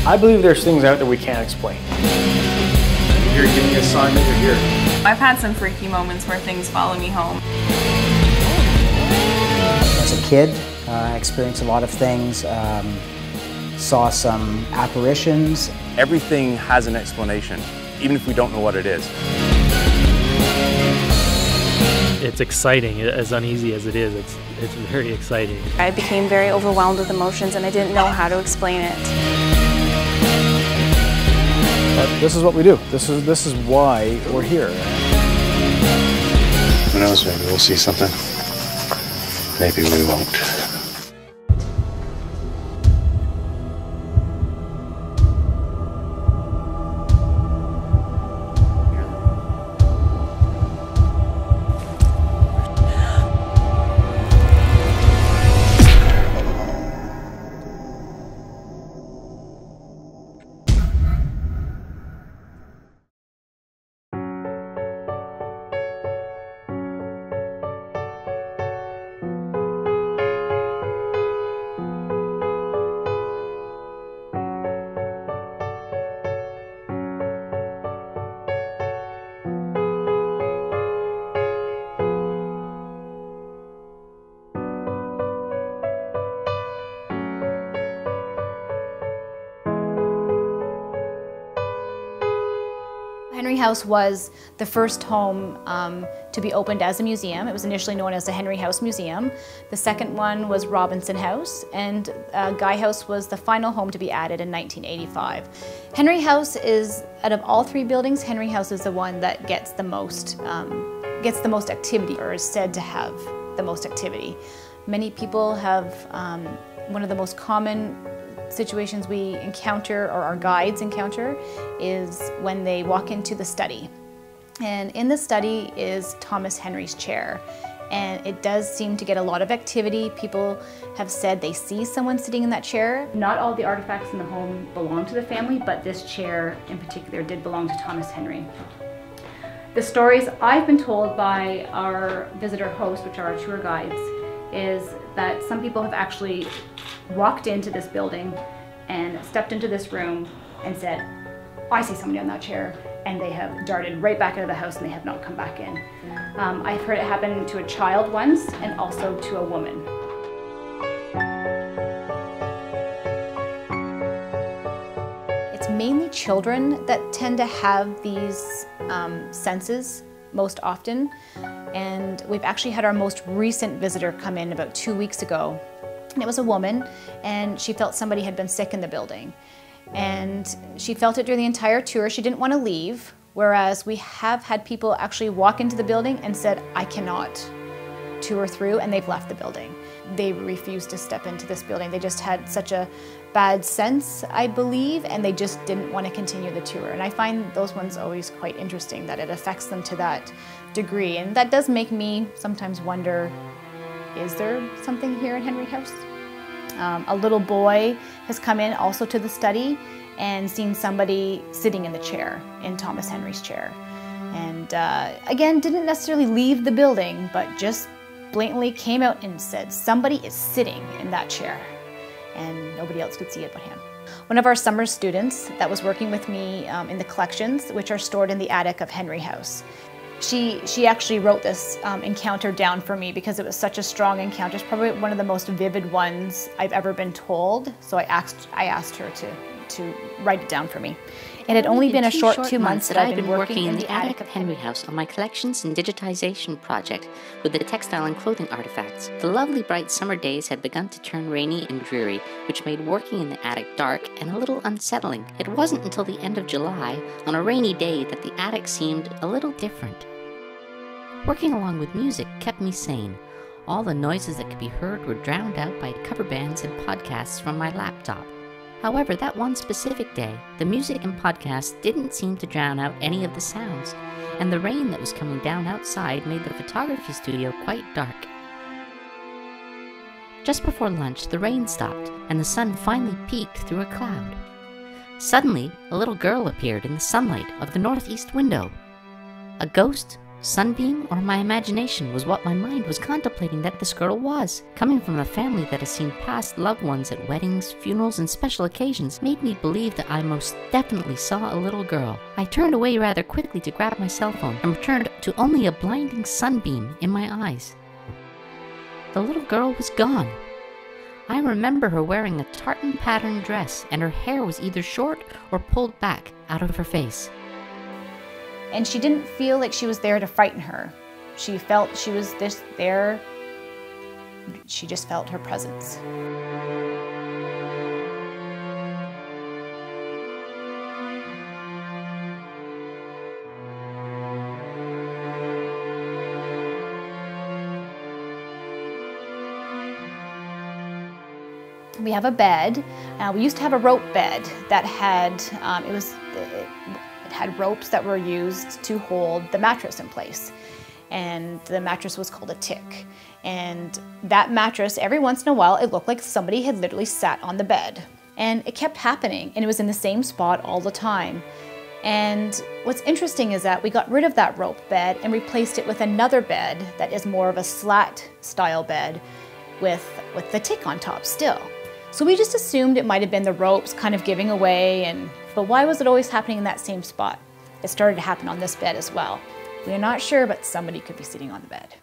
I believe there's things out there we can't explain. You're giving a sign that you're here. I've had some freaky moments where things follow me home. As a kid, I experienced a lot of things, saw some apparitions. Everything has an explanation, even if we don't know what it is. It's exciting, as uneasy as it is, it's very exciting. I became very overwhelmed with emotions and I didn't know how to explain it. But this is what we do. This is why we're here. Who knows, maybe we'll see something. Maybe we won't. Henry House was the first home to be opened as a museum. It was initially known as the Henry House Museum. The second one was Robinson House, and Guy House was the final home to be added in 1985. Henry House is, out of all three buildings, Henry House is the one that gets the most activity, or is said to have the most activity. Many people have, one of the most common situations we encounter, or our guides encounter, is when they walk into the study. And in the study is Thomas Henry's chair. And it does seem to get a lot of activity. People have said they see someone sitting in that chair. Not all the artifacts in the home belong to the family, but this chair in particular did belong to Thomas Henry. The stories I've been told by our visitor hosts, which are our tour guides, is that some people have actually walked into this building and stepped into this room and said, I see somebody on that chair, and they have darted right back out of the house and they have not come back in. I've heard it happen to a child once and also to a woman. It's mainly children that tend to have these senses most often. And we've actually had our most recent visitor come in about 2 weeks ago. And it was a woman, and she felt somebody had been sick in the building. And she felt it during the entire tour. She didn't want to leave, whereas we have had people actually walk into the building and said, I cannot tour through, and they've left the building. They refused to step into this building. They just had such a bad sense, I believe, and they just didn't want to continue the tour. And I find those ones always quite interesting, that it affects them to that degree. And that does make me sometimes wonder, is there something here in Henry House? A little boy has come in also to the study and seen somebody sitting in the chair, in Thomas Henry's chair. And again, didn't necessarily leave the building, but just blatantly came out and said, somebody is sitting in that chair. And nobody else could see it but him. One of our summer students that was working with me in the collections, which are stored in the attic of Henry House, she actually wrote this encounter down for me because it was such a strong encounter. It's probably one of the most vivid ones I've ever been told. So I asked her to write it down for me. It had only been a short 2 months that I'd been working in the attic of Henry House on my collections and digitization project with the textile and clothing artifacts. The lovely bright summer days had begun to turn rainy and dreary, which made working in the attic dark and a little unsettling. It wasn't until the end of July, on a rainy day, that the attic seemed a little different. Working along with music kept me sane. All the noises that could be heard were drowned out by cover bands and podcasts from my laptop. However, that one specific day, the music and podcasts didn't seem to drown out any of the sounds, and the rain that was coming down outside made the photography studio quite dark. Just before lunch, the rain stopped, and the sun finally peeked through a cloud. Suddenly, a little girl appeared in the sunlight of the northeast window. A ghost Sunbeam or my imagination was what my mind was contemplating that this girl was. Coming from a family that has seen past loved ones at weddings, funerals, and special occasions made me believe that I most definitely saw a little girl. I turned away rather quickly to grab my cell phone and returned to only a blinding sunbeam in my eyes. The little girl was gone. I remember her wearing a tartan pattern dress, and her hair was either short or pulled back out of her face. And she didn't feel like she was there to frighten her. She felt she was just there. She just felt her presence. We have a bed. We used to have a rope bed that had, it had ropes that were used to hold the mattress in place. And the mattress was called a tick. And that mattress, every once in a while, it looked like somebody had literally sat on the bed. And it kept happening, and it was in the same spot all the time. And what's interesting is that we got rid of that rope bed and replaced it with another bed that is more of a slat style bed with the tick on top still. So we just assumed it might have been the ropes kind of giving away, but why was it always happening in that same spot? It started to happen on this bed as well. We're not sure, but somebody could be sitting on the bed.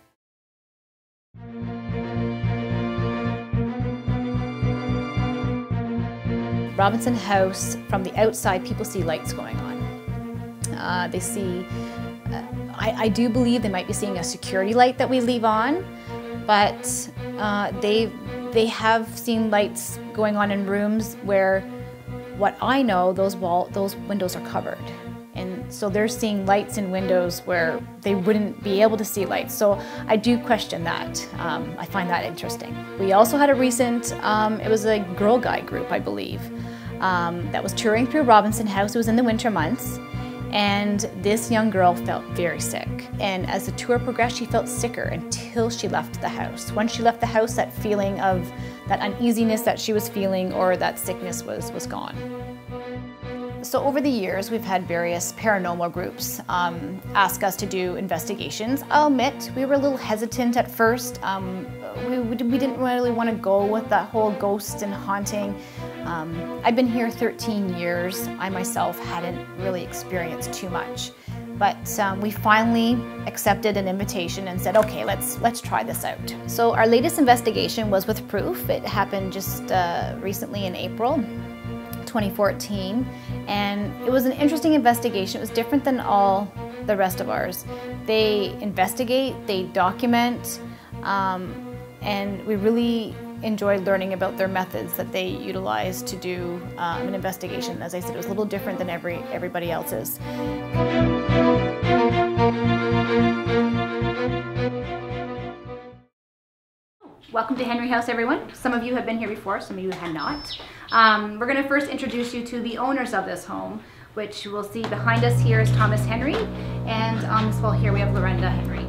Robinson House, from the outside, people see lights going on. They see, I do believe they might be seeing a security light that we leave on, but they have seen lights going on in rooms where, what I know, those windows are covered. And so they're seeing lights in windows where they wouldn't be able to see lights. So I do question that. I find that interesting. We also had a recent, it was a Girl Guide group, I believe, that was touring through Robinson House. It was in the winter months. And this young girl felt very sick. And as the tour progressed, she felt sicker until she left the house. Once she left the house, that feeling of that uneasiness that she was feeling or that sickness was gone. So over the years, we've had various paranormal groups ask us to do investigations. I'll admit, we were a little hesitant at first. We didn't really want to go with that whole ghost and haunting. I've been here 13 years. I myself hadn't really experienced too much. But we finally accepted an invitation and said, okay, let's try this out. So our latest investigation was with Proof. It happened just recently in April 2014. And it was an interesting investigation. It was different than all the rest of ours. They investigate, they document, and we really enjoyed learning about their methods that they utilize to do an investigation. As I said, it was a little different than everybody else's. Welcome to Henry House, everyone. Some of you have been here before, some of you had not. We're going to first introduce you to the owners of this home, which we'll see behind us here is Thomas Henry, and on this wall here we have Lorenda Henry.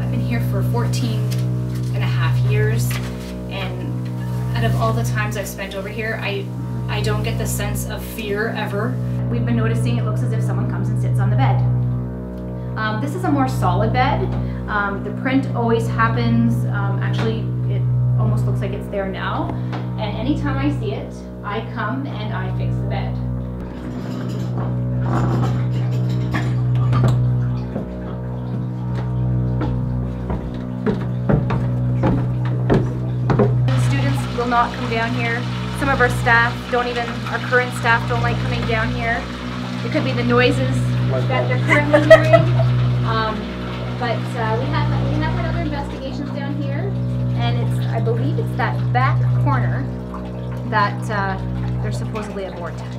I've been here for 14 and a half years, and out of all the times I've spent over here, I don't get the sense of fear ever. We've been noticing it looks as if someone comes and sits on the bed. This is a more solid bed. The print always happens. Actually, it almost looks like it's there now. And anytime I see it, I come and I fix the bed. Students will not come down here. Some of our staff our current staff don't like coming down here. It could be the noises that they're currently hearing. But we have had other investigations down here, and I believe it's that back corner that there's supposedly a vortex.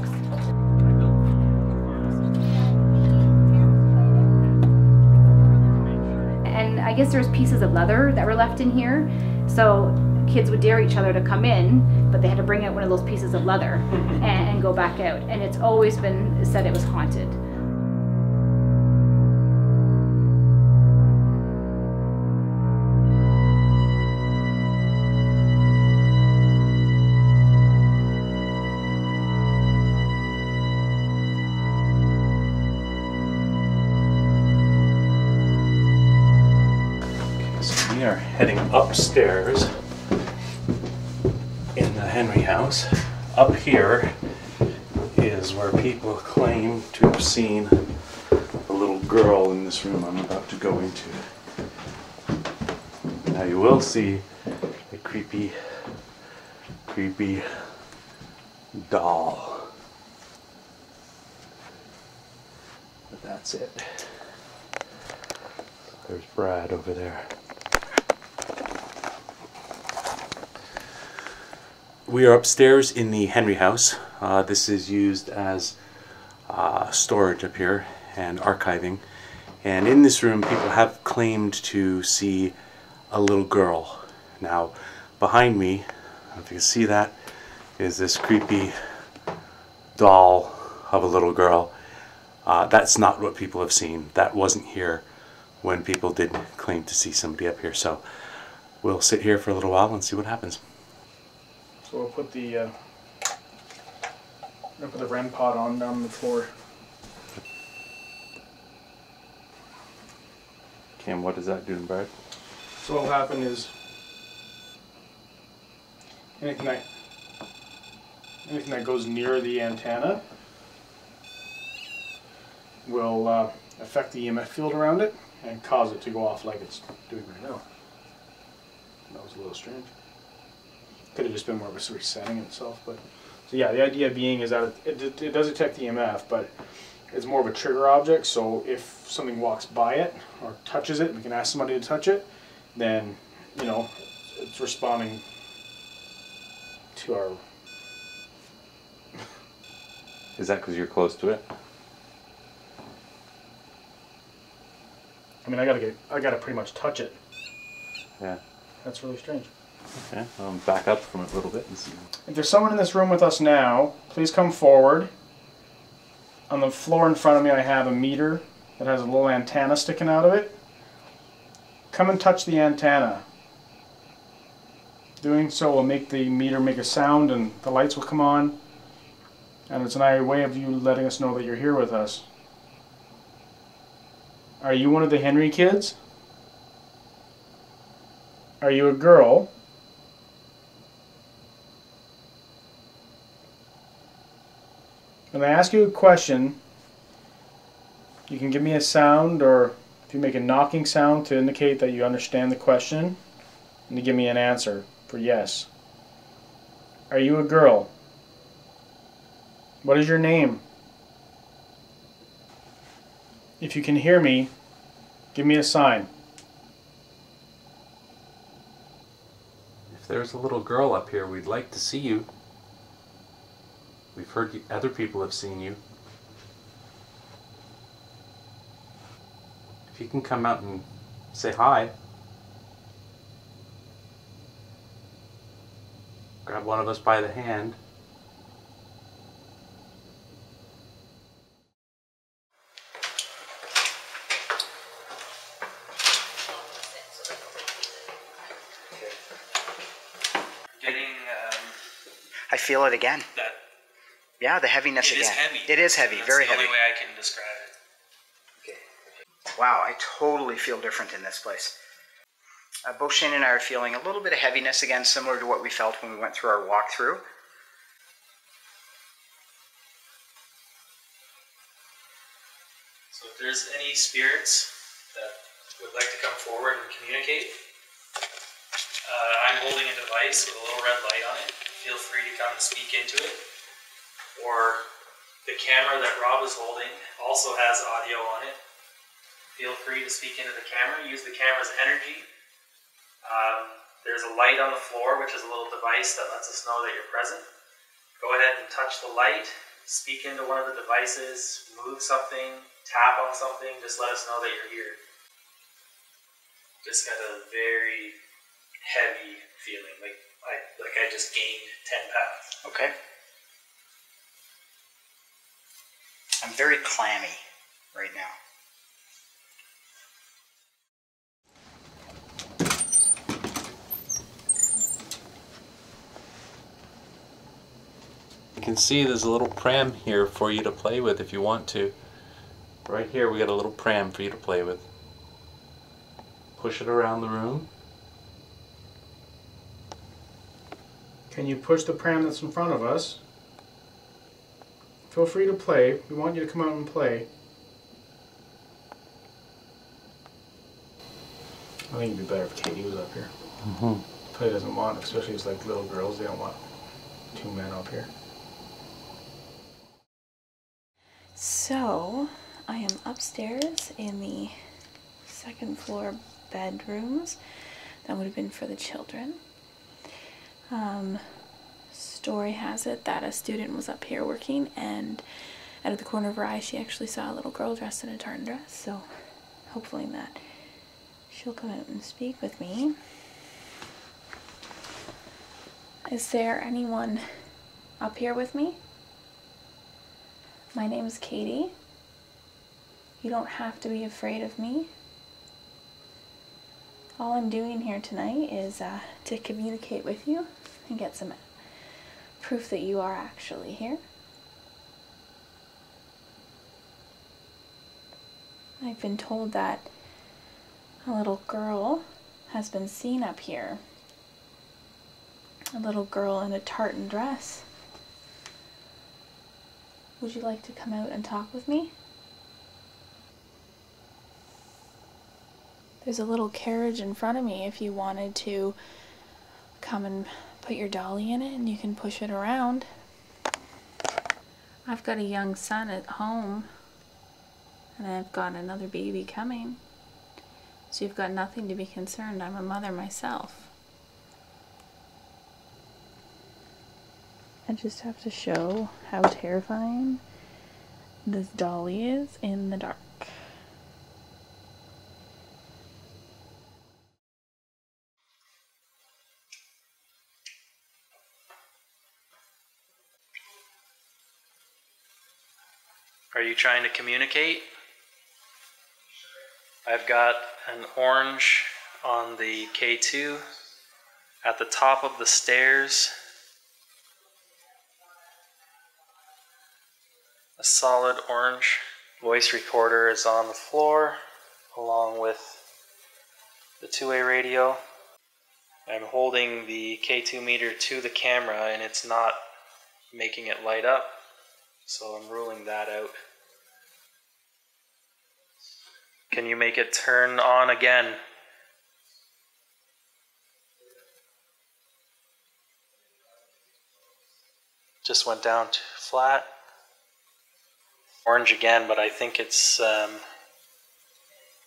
And I guess there's pieces of leather that were left in here, so kids would dare each other to come in, but they had to bring out one of those pieces of leather and go back out. And it's always been said it was haunted. we are heading upstairs in the Henry house. Up here is where people claim to have seen a little girl in this room I'm about to go into. Now you will see a creepy doll. But that's it. There's Brad over there. We are upstairs in the Henry house. This is used as storage up here and archiving. And in this room, people have claimed to see a little girl. Now, behind me, I don't know if you can see that, is this creepy doll of a little girl. That's not what people have seen. That wasn't here when people did claim to see somebody up here. So we'll sit here for a little while and see what happens. So we'll put the REM pod on down the floor. Cam, what does that do, Brad? So what will happen is anything that goes near the antenna will affect the EMF field around it and cause it to go off like it's doing right now. That was a little strange. Could have just been more of a resetting itself, but so yeah, the idea being is that it does detect the EMF, but it's more of a trigger object. So if something walks by it or touches it, we can ask somebody to touch it, then you know it's responding to our. Is that because you're close to it? I mean, I gotta pretty much touch it. Yeah. That's really strange. Okay, back up from it a little bit and see. If there's someone in this room with us now, please come forward. On the floor in front of me I have a meter that has a little antenna sticking out of it. Come and touch the antenna. Doing so will make the meter make a sound and the lights will come on. And it's a way of you letting us know that you're here with us. Are you one of the Henry kids? Are you a girl? When I ask you a question, you can give me a sound, or if you make a knocking sound to indicate that you understand the question, and to give me an answer for yes. Are you a girl? What is your name? If you can hear me, give me a sign. If there's a little girl up here, we'd like to see you. We've heard other people have seen you. If you can come out and say hi. Grab one of us by the hand. I feel it again. Yeah, the heaviness again. It is heavy, very heavy. That's the only way I can describe it. Okay. Wow, I totally feel different in this place. Both Shane and I are feeling a little bit of heaviness again, similar to what we felt when we went through our walkthrough. So if there's any spirits that would like to come forward and communicate, I'm holding a device with a little red light on it. Feel free to come and speak into it. Or the camera that Rob is holding also has audio on it. Feel free to speak into the camera. Use the camera's energy. There's a light on the floor, which is a little device that lets us know that you're present. Go ahead and touch the light. Speak into one of the devices. Move something. Tap on something. Just let us know that you're here. Just got a very heavy feeling, like I just gained 10 pounds. Okay. I'm very clammy right now. You can see there's a little pram here for you to play with if you want to. Right here we got a little pram for you to play with. Push it around the room. Can you push the pram that's in front of us? Feel free to play. We want you to come out and play. I think it'd be better if Katie was up here. Play doesn't want, especially as like little girls, they don't want two men up here. So, I am upstairs in the second floor bedrooms. That would have been for the children. Story has it that a student was up here working, and out of the corner of her eye she actually saw a little girl dressed in a tartan dress, so hopefully that she'll come out and speak with me. Is there anyone up here with me? My name is Katie. You don't have to be afraid of me. All I'm doing here tonight is to communicate with you and get some proof that you are actually here. I've been told that a little girl has been seen up here. A little girl in a tartan dress. Would you like to come out and talk with me? There's a little carriage in front of me if you wanted to come and put your dolly in it, and you can push it around. I've got a young son at home, and I've got another baby coming. So you've got nothing to be concerned. I'm a mother myself. I just have to show how terrifying this dolly is in the dark. Are you trying to communicate? I've got an orange on the K2 at the top of the stairs. A solid orange. Voice recorder is on the floor along with the two-way radio. I'm holding the K2 meter to the camera and it's not making it light up, so I'm ruling that out. Can you make it turn on again? Just went down to flat. Orange again, but I think it's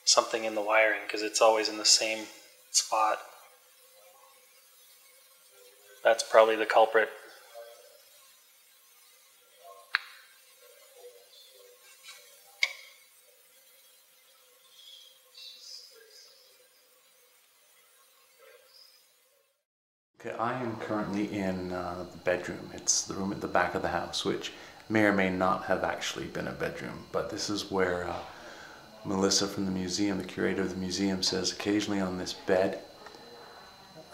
something in the wiring because it's always in the same spot. That's probably the culprit. Okay, I am currently in the bedroom. It's the room at the back of the house, which may or may not have actually been a bedroom, but this is where Melissa from the museum, the curator of the museum, says occasionally on this bed,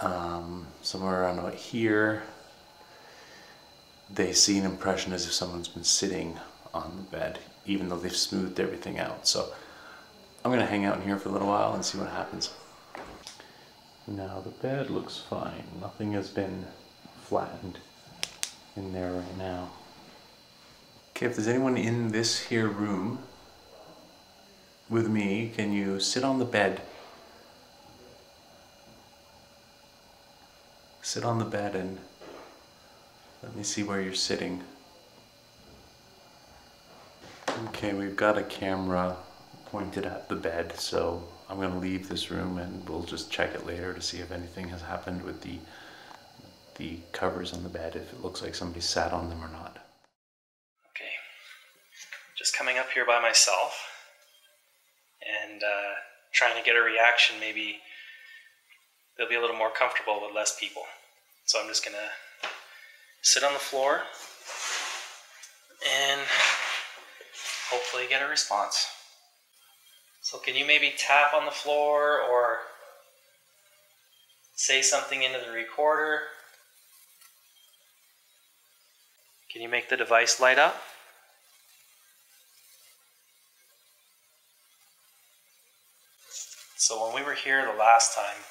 somewhere around about here, they see an impression as if someone's been sitting on the bed, even though they've smoothed everything out. So I'm going to hang out in here for a little while and see what happens. Now the bed looks fine. Nothing has been flattened in there right now. Okay, if there's anyone in this here room with me, can you sit on the bed? Sit on the bed and let me see where you're sitting. Okay, we've got a camera pointed at the bed, so I'm going to leave this room and we'll just check it later to see if anything has happened with the covers on the bed, if it looks like somebody sat on them or not. Okay, just coming up here by myself and trying to get a reaction. Maybe they'll be a little more comfortable with less people. So I'm just gonna sit on the floor and hopefully get a response. So can you maybe tap on the floor or say something into the recorder? Can you make the device light up? So when we were here the last time,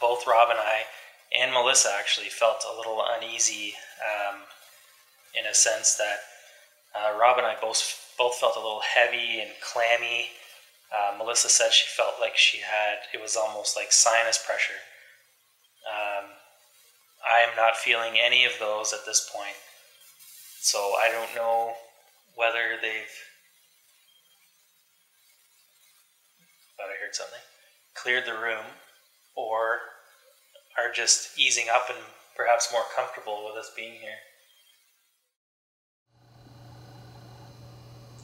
both Rob and I and Melissa actually felt a little uneasy in a sense that Rob and I both felt a little heavy and clammy. Melissa said she felt like it was almost like sinus pressure. I am not feeling any of those at this point. So I don't know whether thought I heard something, cleared the room, or are just easing up and perhaps more comfortable with us being here.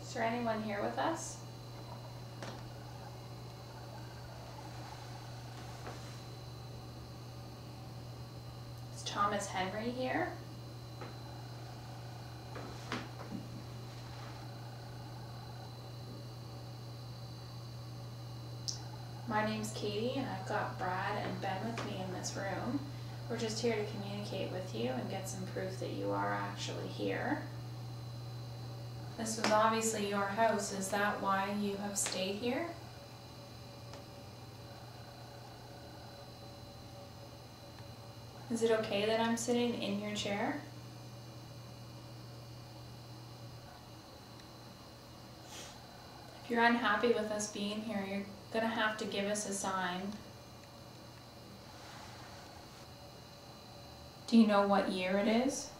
Is there anyone here with us? Is Thomas Henry here? My name's Katie, and I've got Brad and Ben with me in this room. We're just here to communicate with you and get some proof that you are actually here. This was obviously your house. Is that why you have stayed here? Is it okay that I'm sitting in your chair? If you're unhappy with us being here, you're gonna have to give us a sign. Do you know what year it is?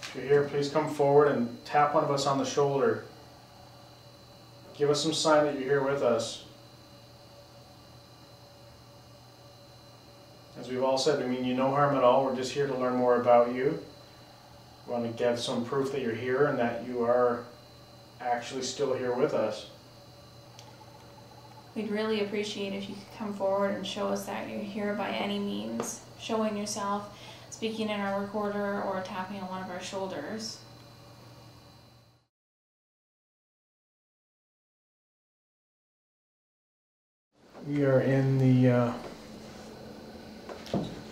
If you're here, please come forward and tap one of us on the shoulder. Give us some sign that you're here with us. As we've all said, we mean you no harm at all. We're just here to learn more about you. We want to give some proof that you're here and that you are actually still here with us. We'd really appreciate if you could come forward and show us that you're here by any means, showing yourself, speaking in our recorder, or tapping on one of our shoulders. We are in the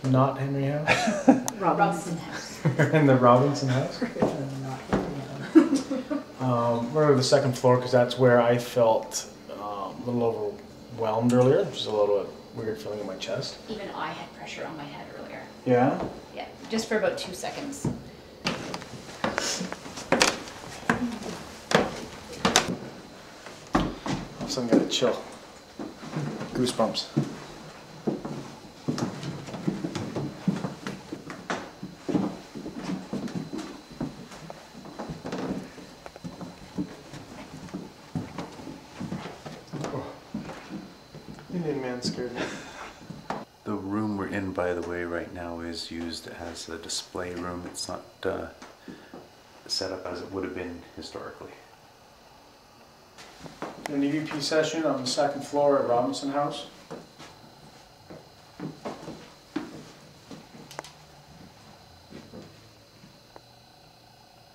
not Henry house. Robinson house. We're in the Robinson house. We're on the second floor because that's where I felt a little overwhelmed earlier. Just a little weird feeling in my chest. Even I had pressure on my head earlier. Yeah? Yeah, just for about 2 seconds. All of a sudden, got a chill. Goosebumps. Indian man scared me. The room we're in, by the way, right now is used as a display room. It's not set up as it would have been historically. An EVP session on the second floor at Robinson House.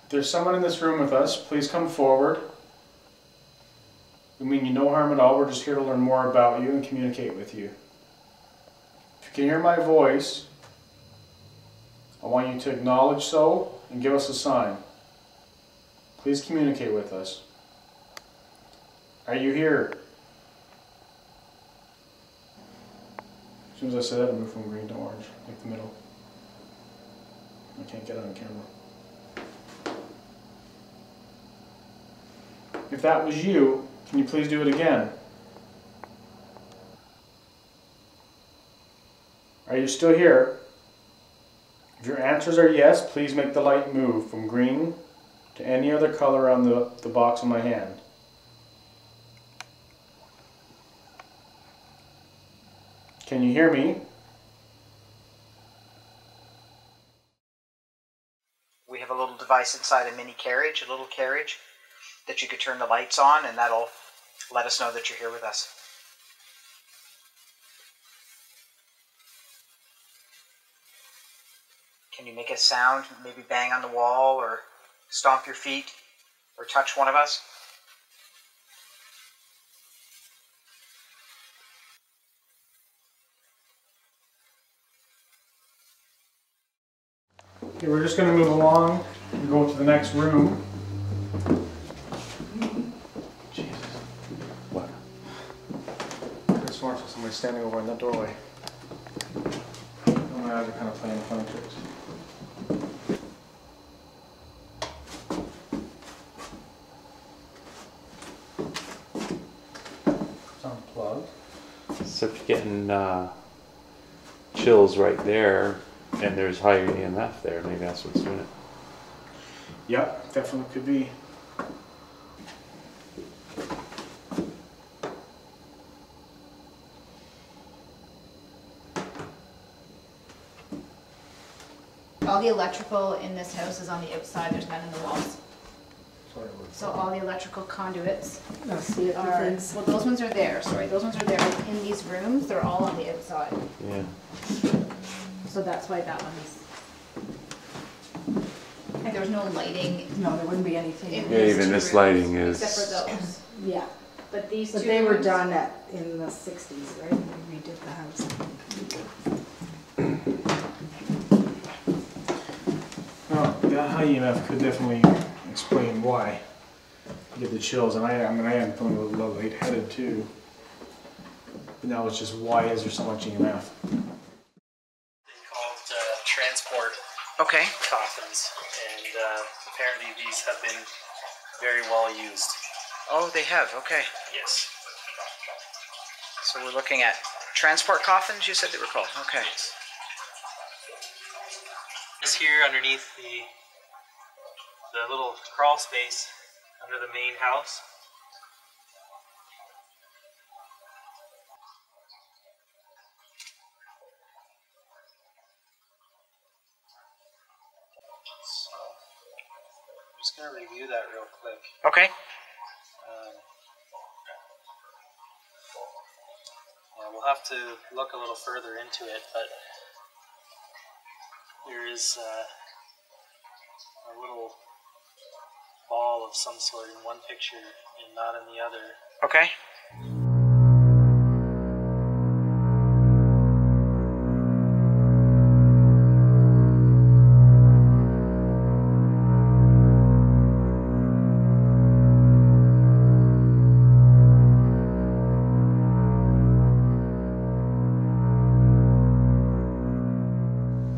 If there's someone in this room with us, please come forward. We mean you no harm at all. We're just here to learn more about you and communicate with you. If you can hear my voice, I want you to acknowledge so and give us a sign. Please communicate with us. Are you here? As soon as I say that, I move from green to orange, like the middle. I can't get it on camera. If that was you, can you please do it again? Are you still here? If your answers are yes, please make the light move from green to any other color on the box in my hand. Can you hear me? We have a little device inside a mini carriage, a little carriage, that you could turn the lights on, and that'll let us know that you're here with us. Can you make a sound, maybe bang on the wall, or stomp your feet, or touch one of us? Okay, we're just going to move along and go to the next room. Jesus. What? I just want Am I standing over in that doorway? My eyes are kind of playing funny tricks. It's unplugged. So if you're getting chills right there, and there's higher EMF there, maybe that's what's doing it. Yeah, definitely could be. All the electrical in this house is on the outside, there's none in the walls. Sorry, So all the electrical conduits I'll see it. are, well, those ones are there, sorry, those ones are there. In these rooms, they're all on the outside. Yeah. So that's why that one's, and there's no lighting. No, there wouldn't be anything. in Yeah, these even two this rooms, lighting is- except for those. Yeah, But these but two they were rooms- done in the 60s, right? They redid the house. Oh, that high EMF could definitely explain why you get the chills, and I am feeling a little lightheaded too. But now it's just, why is there so much EMF? They're called transport Okay. coffins, and apparently these have been very well used. Oh, they have. Okay. Yes. So we're looking at transport coffins, you said they were called. Okay. This here underneath the little crawl space under the main house. So I'm just gonna review that real quick. Okay. Yeah, we'll have to look a little further into it, but there is a little ball of some sort in one picture and not in the other. Okay.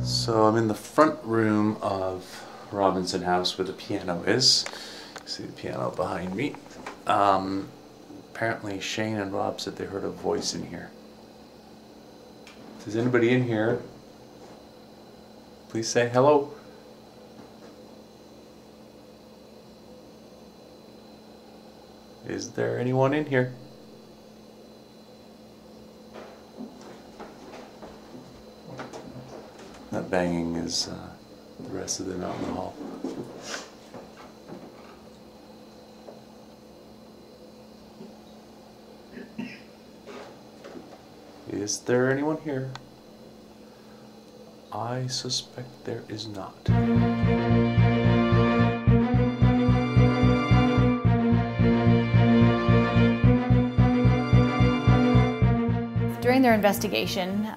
So I'm in the front room of Robinson House where the piano is. You see the piano behind me. Apparently Shane and Rob said they heard a voice in here. If there's anybody in here, please say hello. Is there anyone in here? That banging is the rest of them out in the hall. Is there anyone here? I suspect there is not. During their investigation,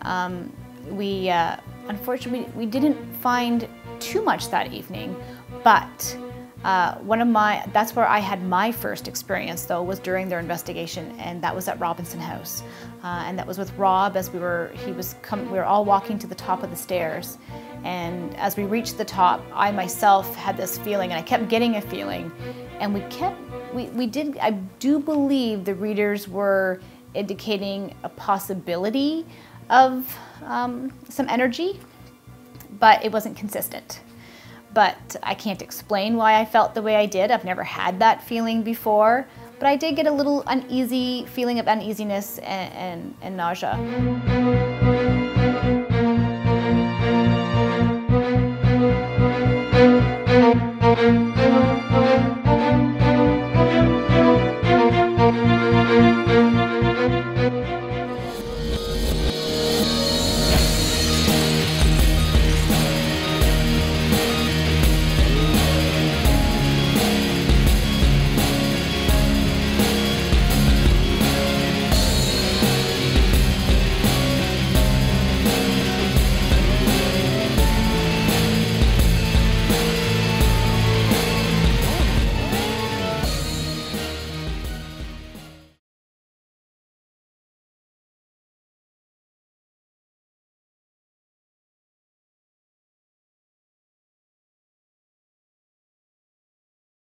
unfortunately, we didn't find too much that evening, but that's where I had my first experience though, was during their investigation, and that was at Robinson House. And that was with Rob as we were all walking to the top of the stairs. And as we reached the top, I myself had this feeling, and I kept getting a feeling, and I do believe the readers were indicating a possibility of some energy, but it wasn't consistent. But I can't explain why I felt the way I did. I've never had that feeling before, but I did get a little uneasy feeling of uneasiness and nausea.